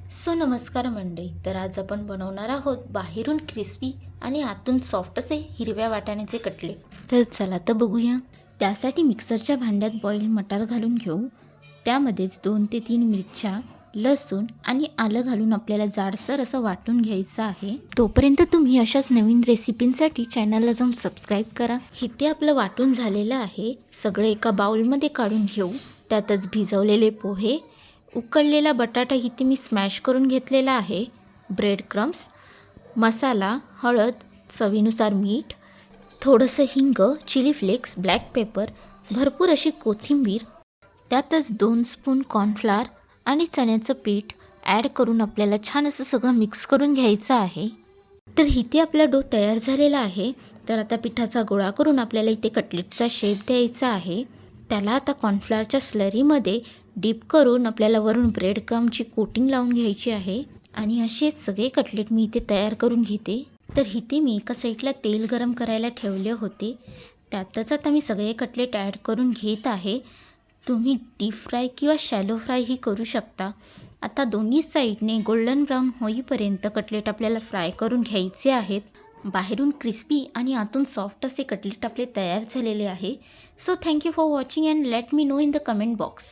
नमस्कार मंडळी. तर आज आपण बनवणार आहोत बाहेरून क्रिस्पी आणि आतून सॉफ्ट असे हिरव्या वाटाण्याचे कटलेट. तर चला तर बघूया. त्यासाठी मिक्सरच्या भांड्यात बॉईल मटार घालून घेऊ. त्यामध्येच 2 ते 3 मिरच्या, लसूण आणि आलं घालून आपल्याला जाडसर असं वाटून घ्यायचं आहे. तोपर्यंत तुम्ही अशाच नवीन रेसिपींसाठी चॅनलला जाऊन सबस्क्राईब करा. इथे आपलं वाटून झालेलं आहे. सगळं एका बाउलमध्ये काढून घेऊ. त्यातच भिजवलेले पोहे, उकळलेला बटाटा इथे मी स्मॅश करून घेतलेला आहे, ब्रेड क्रम्स, मसाला, हळद, चवीनुसार मीठ, थोडंसं हिंग, चिली फ्लेक्स, ब्लॅक पेपर, भरपूर अशी कोथिंबीर, त्यातच 2 स्पून कॉर्नफ्लॉर आणि चण्याचं पीठ ॲड करून आपल्याला छान असं सगळं मिक्स करून घ्यायचं आहे. तर इथे आपला डो तयार झालेला आहे. तर आता पिठाचा गोळा करून आपल्याला इथे कटलेटचा शेप द्यायचा आहे. त्याला आता कॉर्नफ्लॉरच्या स्लरीमध्ये डीप करून आपल्याला वरून ब्रेड क्रम्सची कोटिंग लावून घ्यायची आहे. आणि असेच सगळे कटलेट मी इथे तयार करून घेते. तर इथे मी एका साईडला तेल गरम करायला ठेवले होते. त्यातच आता मी सगळे कटलेट ॲड करून घेत आहे. तुम्ही डीप फ्राय किंवा शॅलो फ्रायही करू शकता. आता दोन्ही साईडने गोल्डन ब्राऊन होईपर्यंत कटलेट आपल्याला फ्राय करून घ्यायचे आहेत. बाहेरून क्रिस्पी आणि आतून सॉफ्ट असे कटलेट आपले तयार झालेले आहे. Thank you for watching and let me know in the comment box.